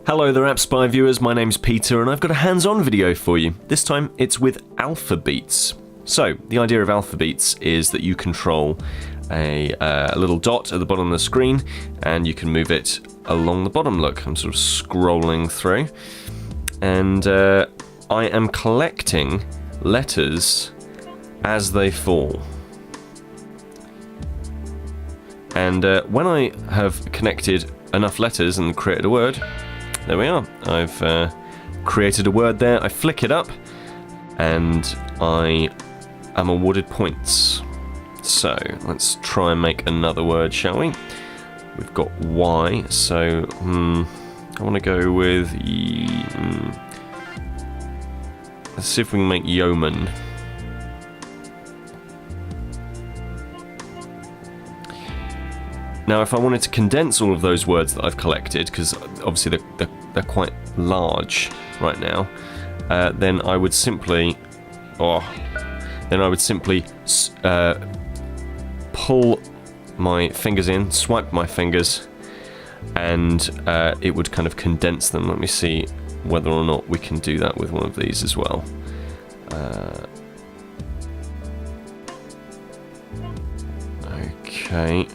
Hello there AppSpy viewers, my name's Peter and I've got a hands-on video for you. This time it's with Alphabeats. So, the idea of Alphabeats is that you control a little dot at the bottom of the screen and you can move it along the bottom. Look, I'm sort of scrolling through and I am collecting letters as they fall. And when I have connected enough letters and created a word, there we are. I've created a word there. I flick it up and I am awarded points. So let's try and make another word, shall we? We've got Y, so I want to go with let's see if we can make yeoman. Now, if I wanted to condense all of those words that I've collected, because obviously they're quite large right now, then I would simply, pull my fingers in, swipe my fingers, and it would kind of condense them. Let me see whether or not we can do that with one of these as well. Okay.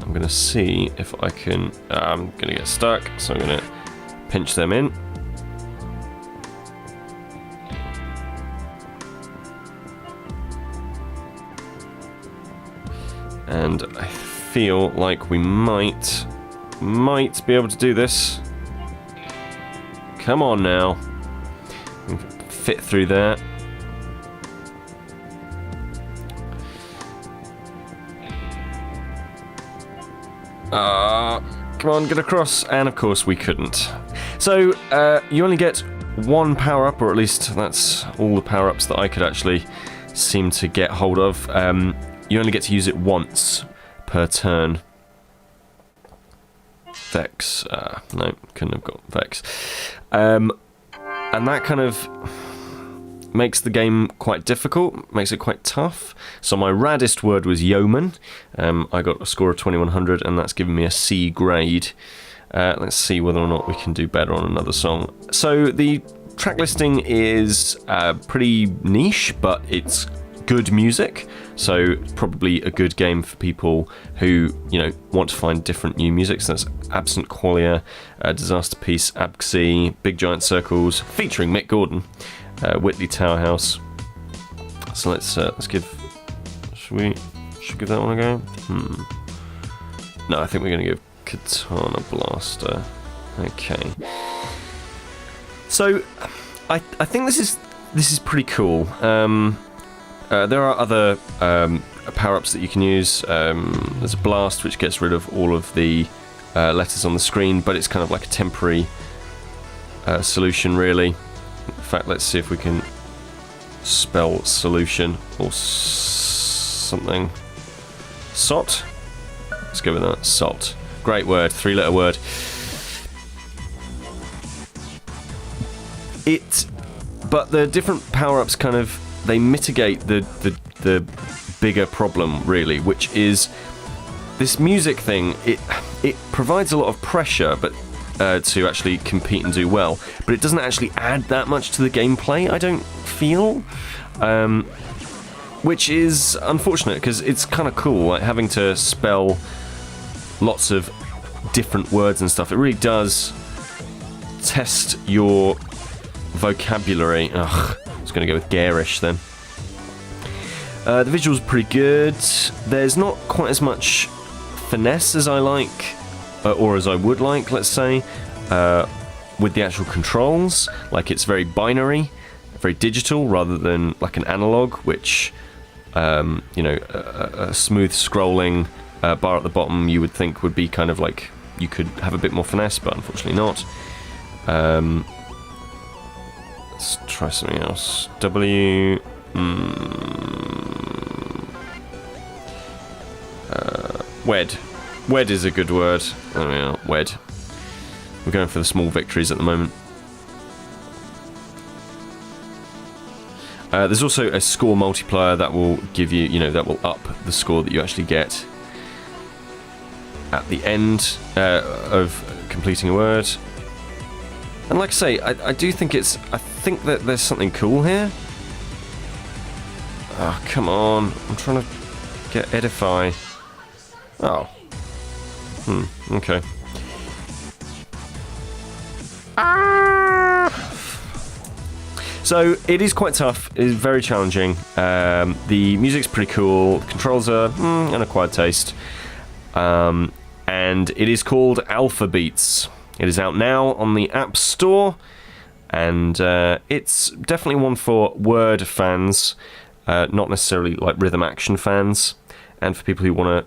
I'm going to see if I can... I'm going to get stuck, so I'm going to pinch them in. And I feel like we might be able to do this. Come on now. Fit through there. Come on, get across. And of course we couldn't. So you only get one power-up, or at least that's all the power-ups that I could actually seem to get hold of. You only get to use it once per turn. Vex. No, couldn't have got Vex. And that kind of makes the game quite difficult, makes it quite tough. So my raddest word was yeoman. I got a score of 2100 and that's given me a C grade. Let's see whether or not we can do better on another song. So the track listing is pretty niche, but it's good music. So probably a good game for people who, want to find different new music. So that's Absent Qualia, Disaster Piece, AppSpy, Big Giant Circles, featuring Mick Gordon. Whitley Tower House. So let's give. Should we give that one a go? No, I think we're going to give Katana Blaster. Okay. So I think this is pretty cool. There are other power-ups that you can use. There's a blast which gets rid of all of the letters on the screen, but it's kind of like a temporary solution, really. In fact, let's see if we can spell solution or something. Salt? Let's go with that. Salt. Great word. 3-letter word. But the different power-ups kind of, they mitigate the bigger problem, really, which is this music thing. It provides a lot of pressure, but to actually compete and do well, but it doesn't actually add that much to the gameplay, I don't feel, which is unfortunate because it's kind of cool, like having to spell lots of different words and stuff. It really does test your vocabulary. I was going to go with garish then. The visuals are pretty good. There's not quite as much finesse as I like, or as I would like, let's say, with the actual controls. Like, it's very binary, very digital, rather than like an analog, which, a smooth scrolling bar at the bottom you would think would be kind of like, you could have a bit more finesse, but unfortunately not. Let's try something else. W... Wed. Wed is a good word. There we are, wed. We're going for the small victories at the moment. There's also a score multiplier that will give you, that will up the score that you actually get. at the end of completing a word. And like I say, I do think I think that there's something cool here. Oh, come on. I'm trying to get edify. Oh. Okay. So, it is quite tough. It is very challenging. The music's pretty cool. The controls are an acquired taste. And it is called Alphabeats. It is out now on the App Store. And it's definitely one for word fans. Not necessarily like rhythm action fans. And for people who want to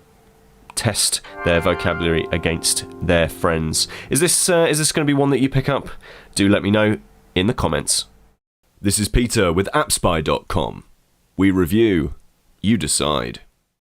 test their vocabulary against their friends. Is this going to be one that you pick up? Do let me know in the comments. This is Peter with AppSpy.com. We review, you decide.